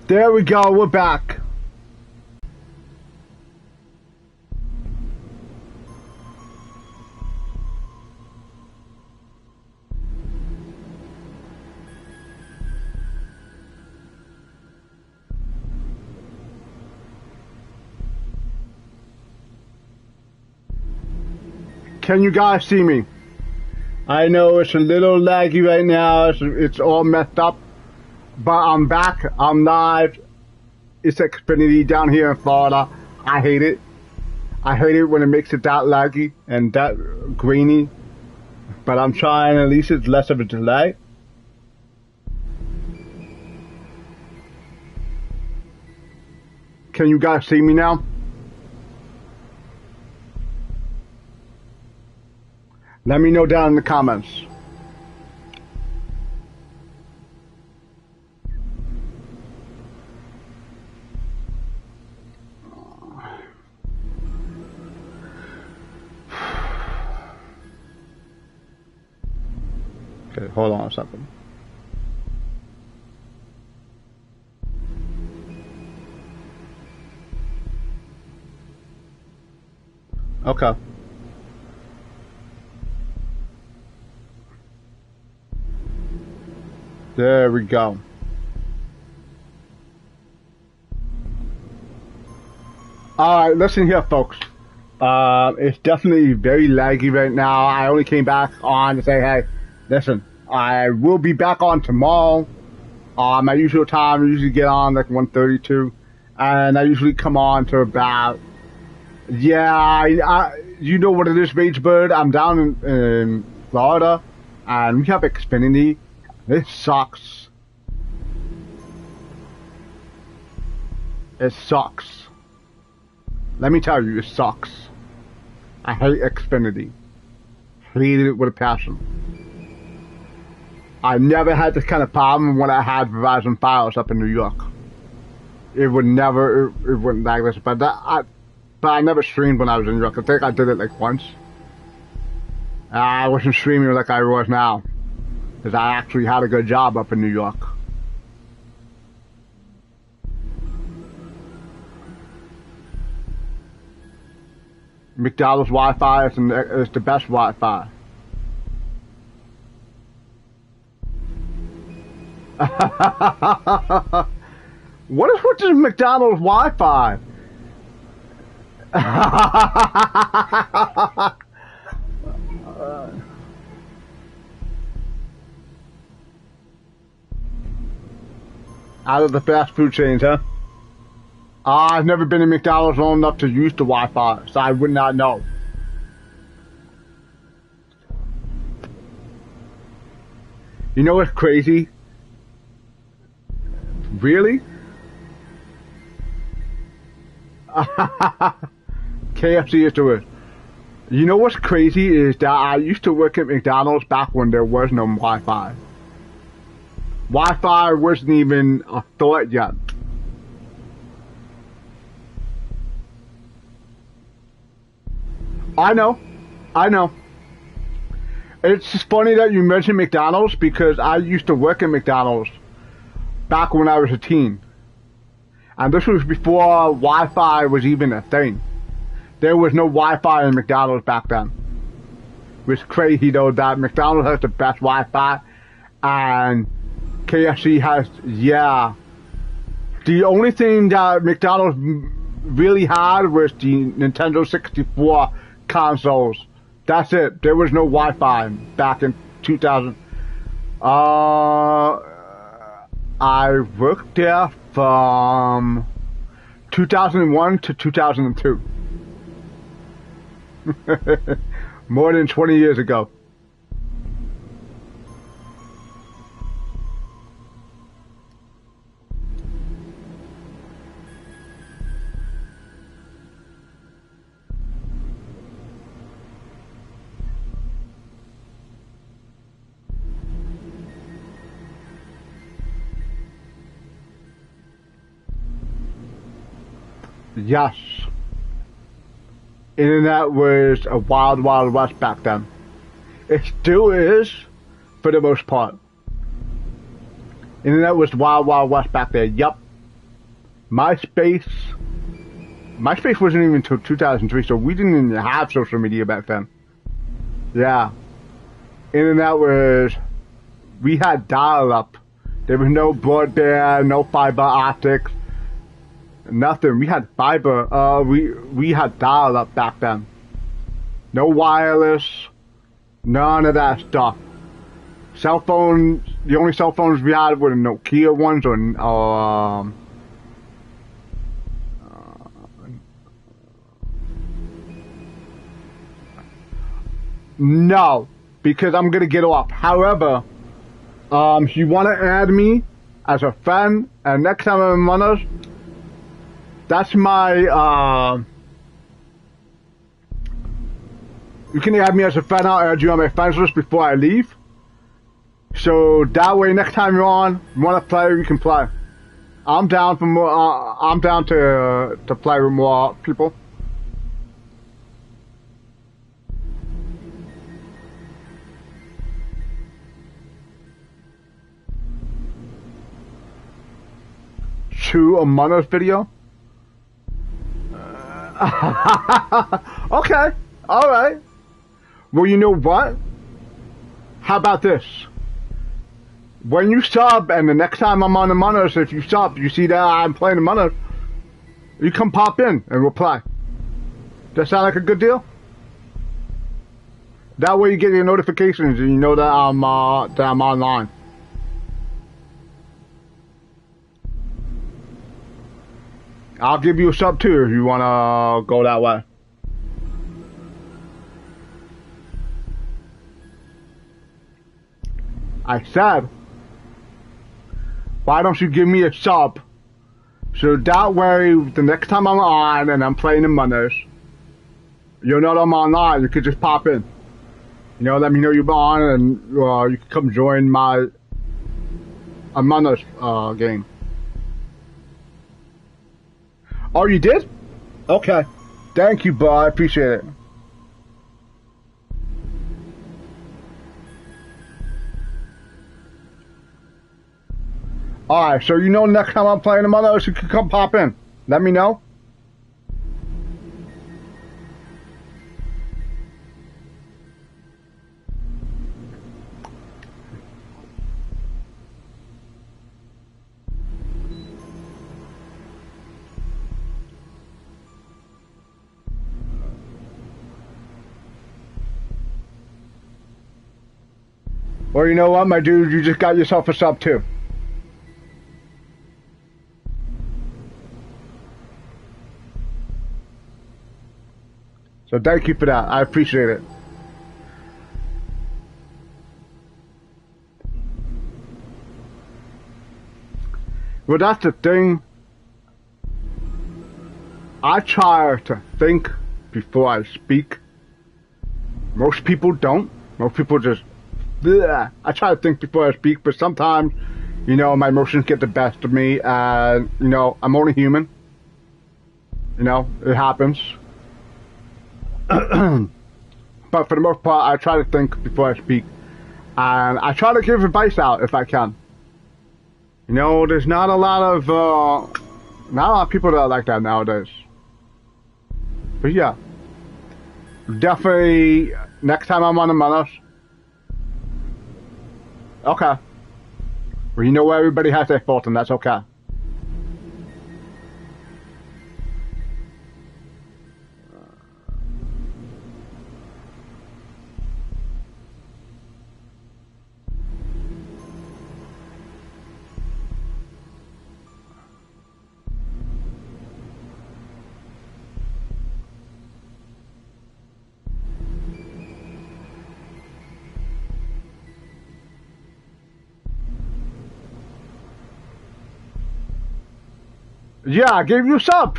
There we go, we're back. Can you guys see me? I know it's a little laggy right now, it's all messed up, but I'm back, I'm live. It's Xfinity down here in Florida. I hate it. I hate it when it makes it that laggy and that grainy, but I'm trying, at least it's less of a delay. Can you guys see me now? Let me know down in the comments. Okay, hold on a second. Okay. There we go. Alright, listen here, folks. It's definitely very laggy right now. I only came back on to say, hey, listen, I will be back on tomorrow. My usual time, I usually get on like 1:32. And I usually come on to about, yeah, you know what it is, Ragebird. I'm down in Florida, and we have Xfinity. It sucks. It sucks. Let me tell you, it sucks. I hate Xfinity. Hated it with a passion. I never had this kind of problem when I had Verizon Fios up in New York. It would never, it wouldn't like this, but I never streamed when I was in New York. I think I did it like once. I wasn't streaming like I was now, because I actually had a good job up in New York. McDonald's Wi-Fi is the best Wi-Fi. What is with this McDonald's Wi-Fi? Out of the fast food chains, huh? I've never been to McDonald's long enough to use the Wi-Fi, so I would not know. You know what's crazy? Really? KFC is the worst. You know what's crazy is that I used to work at McDonald's back when there was no Wi-Fi. Wi-Fi wasn't even a thought yet. I know. It's just funny that you mentioned McDonald's because I used to work at McDonald's back when I was a teen. And this was before Wi-Fi was even a thing. There was no Wi-Fi in McDonald's back then. It was crazy though that McDonald's has the best Wi-Fi and KFC has, yeah. The only thing that McDonald's really had was the Nintendo 64 consoles. That's it. There was no Wi-Fi back in 2000. I worked there from 2001 to 2002. More than 20 years ago. Yes. Internet was a wild, wild west back then. It still is, for the most part. Internet was wild, wild west back there. Yup. MySpace. MySpace wasn't even until 2003, so we didn't even have social media back then. Yeah. Internet was... We had dial-up. There was no broadband, no fiber optics. Nothing. We had fiber. We had dial-up back then. No wireless. None of that stuff. Cell phones, the only cell phones we had were the Nokia ones or no, because I'm gonna get off. However, if you want to add me as a friend, and next time I'm on us, that's my, you can add me as a friend. I'll add you on my friends list before I leave. So that way, next time you're on, you want to play, we can play. I'm down for more. I'm down to play with more people. To Among Us video. Okay, all right. Well, you know what? How about this? When you sub, and the next time I'm on Among Us, if you sub, you see that I'm playing Among Us, you come pop in and we'll play. Does that sound like a good deal? That way you get your notifications and you know that I'm online. I'll give you a sub too if you wanna go that way. I said, why don't you give me a sub? So that way, the next time I'm on and I'm playing Among Us, you'll know that I'm online. You could just pop in. You know, let me know you're on, and you can come join my Among Us game. Oh, you did? Okay. Thank you, bud. I appreciate it. Alright, so you know next time I'm playing Among Us, you can come pop in. Let me know. Or you know what, my dude, you just got yourself a sub too. So thank you for that. I appreciate it. Well, that's the thing. I try to think before I speak. Most people don't. Most people just... bleh. I try to think before I speak, but sometimes, you know, my emotions get the best of me, and, you know, I'm only human. You know, it happens. But for the most part, I try to think before I speak, and I try to give advice out if I can. You know, there's not a lot of people that are like that nowadays. But yeah, definitely next time I'm on Among Us. Okay. Well, you know where everybody has their fault, and that's okay. Yeah, I gave you a sub.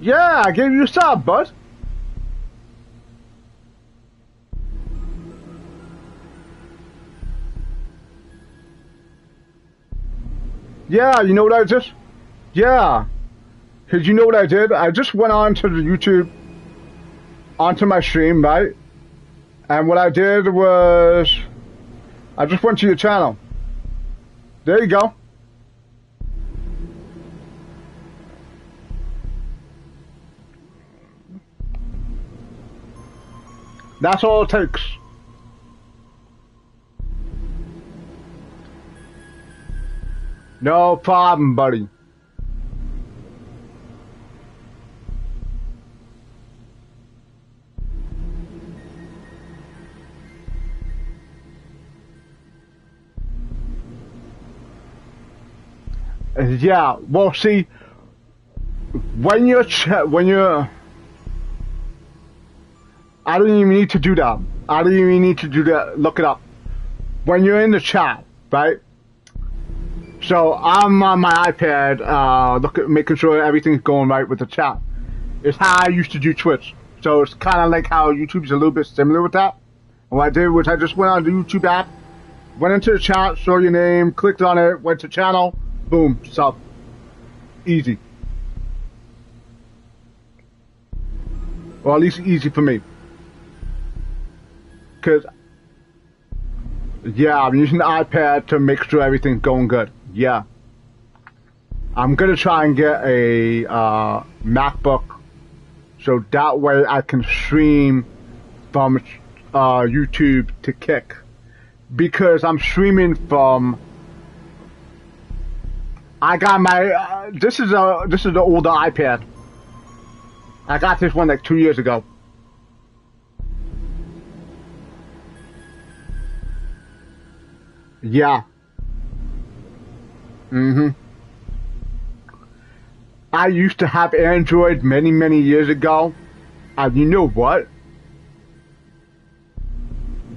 Yeah, I gave you a sub, bud. Yeah, you know what I just... Yeah. Cause you know what I did? I just went on to the YouTube, onto my stream, right? And what I did was... I just went to your channel. There you go. That's all it takes. No problem, buddy. Yeah, well, see, when you're, I don't even need to do that. I don't even need to do that. Look it up. When you're in the chat, right? So I'm on my iPad, making sure everything's going right with the chat. It's how I used to do Twitch. So it's kind of like how YouTube's a little bit similar with that. And what I did was I just went on the YouTube app, went into the chat, saw your name, clicked on it, went to channel, boom, sub. Easy. Or at least easy for me. Because, yeah, I'm using the iPad to make sure everything's going good. Yeah. I'm going to try and get a MacBook so that way I can stream from YouTube to Kick. Because I'm streaming from... I got my... this is the older iPad. I got this one like 2 years ago. Yeah. I used to have Android many years ago. And you know what?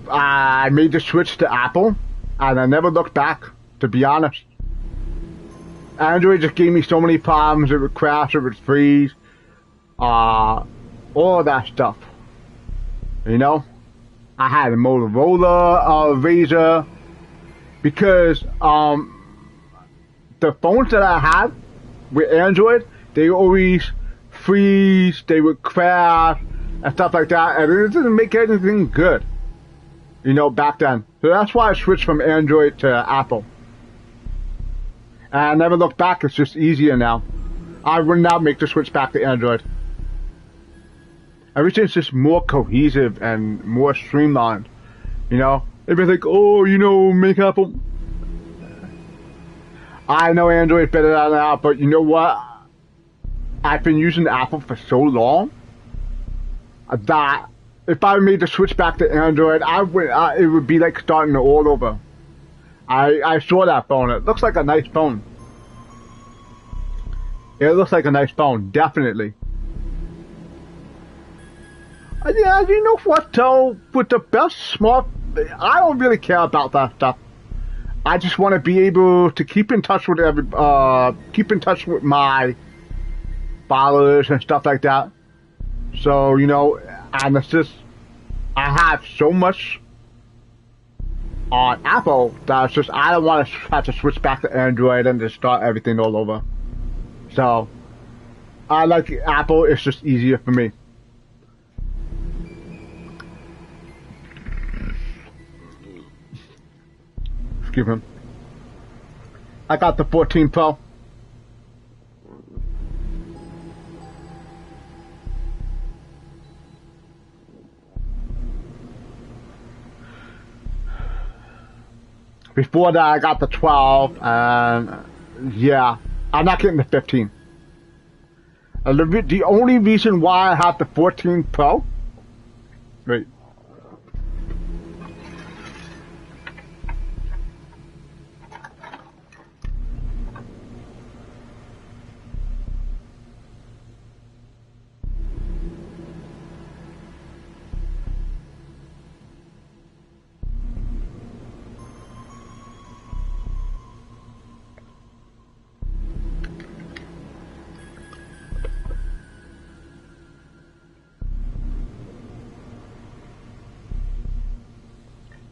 I made the switch to Apple. And I never looked back, to be honest. Android just gave me so many problems. It would crash, it would freeze. All of that stuff. You know? I had a Motorola Razr. Because the phones that I had with Android, they always freeze, they would crash, and stuff like that, and it didn't make anything good, you know, back then. So that's why I switched from Android to Apple. And I never looked back, it's just easier now. I would not make the switch back to Android. Everything's just more cohesive and more streamlined, you know? Everybody's like, oh, you know, make Apple. I know Android better than that, but you know what? I've been using Apple for so long that if I made the switch back to Android, it would be like starting all over. I saw that phone. It looks like a nice phone. It looks like a nice phone, definitely. Yeah, you know what though? With the best smart, I don't really care about that stuff. I just want to be able to keep in touch with keep in touch with my followers and stuff like that. So, you know, and it's just, I have so much on Apple that it's just, I don't want to have to switch back to Android and just start everything all over. So, I like Apple, it's just easier for me. Excuse me. I got the 14 Pro. Before that, I got the 12, and yeah, I'm not getting the 15. The only reason why I have the 14 Pro, wait.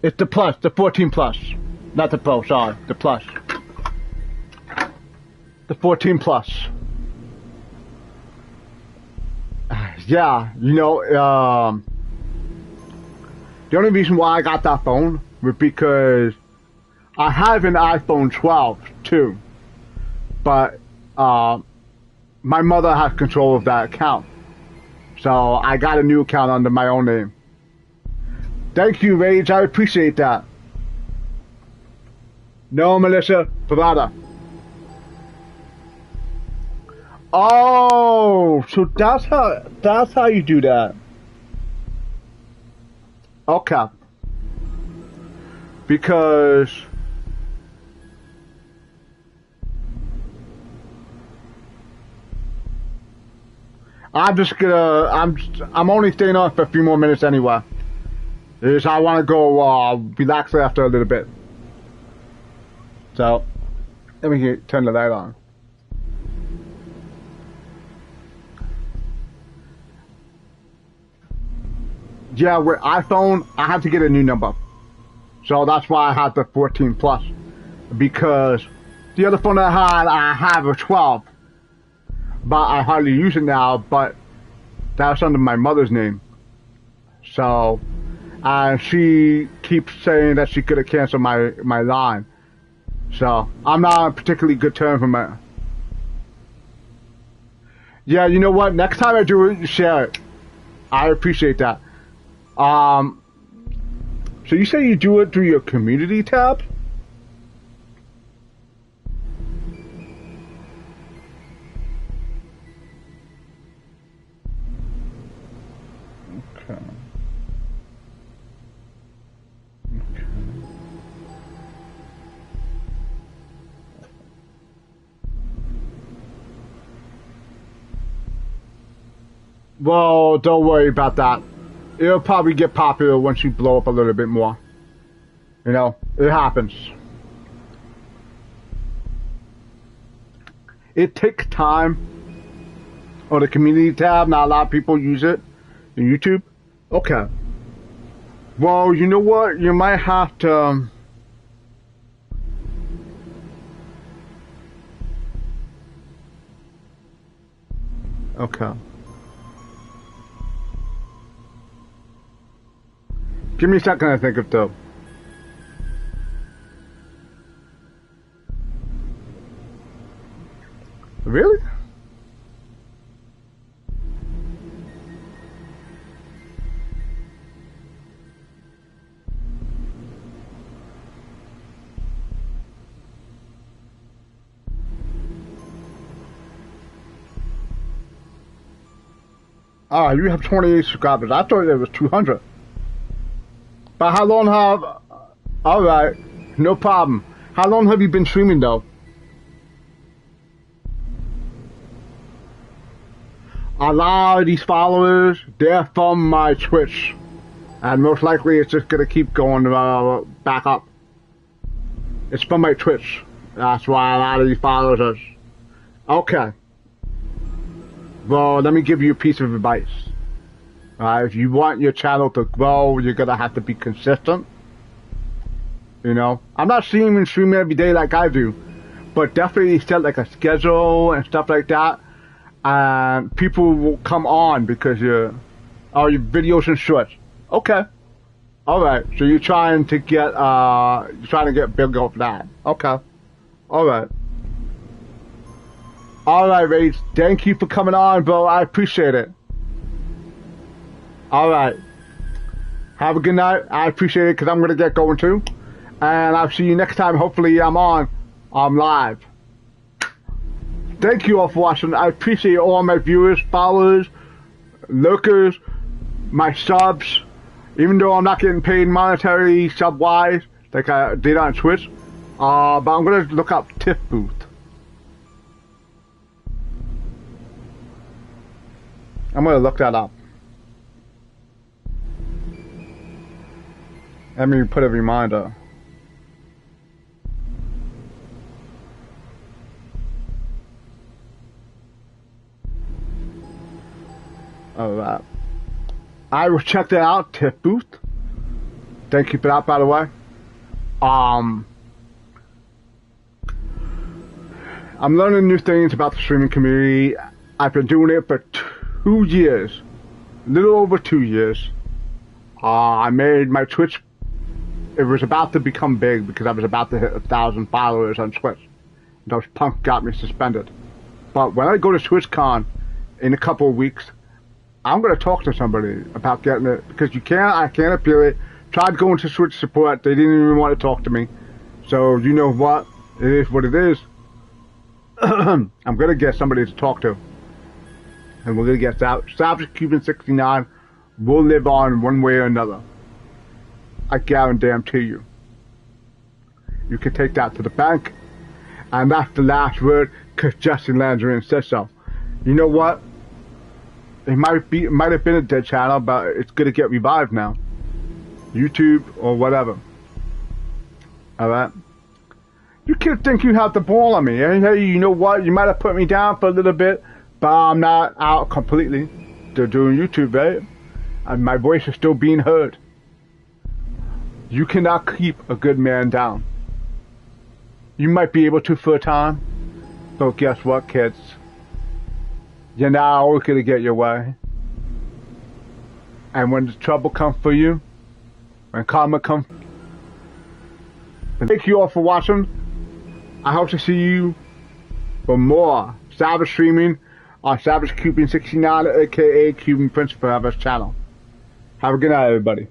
It's the Plus, the 14 Plus. Not the Pro, sorry, the Plus. The 14 Plus. Yeah, you know, the only reason why I got that phone because I have an iPhone 12 too, but my mother has control of that account, so I got a new account under my own name. Thank you, Rage. I appreciate that. No, Melissa, Prada. Oh, so that's how you do that. Okay. Because I'm only staying on for a few more minutes anyway. Is I want to go relax after a little bit. So let me turn the light on. Yeah, with iPhone, I have to get a new number. So that's why I have the 14 Plus. Because the other phone I have a 12. But I hardly use it now, but that's under my mother's name. So, she keeps saying that she could have canceled my line. So, I'm not on a particularly good terms with her. Yeah, you know what? Next time I do it, share it. I appreciate that. So you say you do it through your community tab? Okay. Okay. Well, don't worry about that. It'll probably get popular once you blow up a little bit more. You know, it happens. It takes time. On the community tab, not a lot of people use it. In YouTube? Okay. Well, you know what? You might have to... Okay. Give me a second to think of though. Really? Ah, you have 28 subscribers. I thought there was 200. But how long have... Alright, no problem. How long have you been streaming though? A lot of these followers, they're from my Twitch. And most likely it's just gonna keep going back up. It's from my Twitch. That's why a lot of these followers are... Okay. Well, let me give you a piece of advice. If you want your channel to grow, you're gonna have to be consistent. You know, I'm not streaming every day like I do, but definitely set like a schedule and stuff like that, and people will come on because your videos and shorts. Okay, all right. So you're trying to get big off that. Okay, all right. All right, Rage. Thank you for coming on, bro. I appreciate it. All right. Have a good night. I appreciate it because I'm gonna get going too, and I'll see you next time. Hopefully, I'm live. Thank you all for watching. I appreciate all my viewers, followers, lurkers, my subs. Even though I'm not getting paid monetary sub-wise like I did on Twitch, but I'm gonna look up Tiff Booth. I'm gonna look that up. Let me put a reminder. Alright. I will check that out, Tiff Booth. Thank you for that, by the way. I'm learning new things about the streaming community. I've been doing it for 2 years. A little over 2 years. I made my Twitch it was about to become big because I was about to hit 1,000 followers on Twitch. Those punks got me suspended. But when I go to TwitchCon in a couple of weeks, I'm going to talk to somebody about getting it, because I can't appeal it. Tried going to Switch support, they didn't even want to talk to me. So, you know what? It is what it is. I'm going to get somebody to talk to. And we're going to get Savage Cuban 69 will live on one way or another. I guarantee you. You can take that to the bank. And that's the last word, because Justin Landry says so. You know what? It might have been a dead channel, but it's going to get revived now. YouTube or whatever. Alright? You can't think you have the ball on me. And hey, you know what? You might have put me down for a little bit, but I'm not out completely. They're doing YouTube, right? And my voice is still being heard. You cannot keep a good man down. You might be able to for a time, but guess what, kids? You're not always going to get your way. And when the trouble comes for you, when karma comes, thank you all for watching. I hope to see you for more Savage streaming on Savage Cuban 69, aka Cuban Prince Forever's channel. Have a good night, everybody.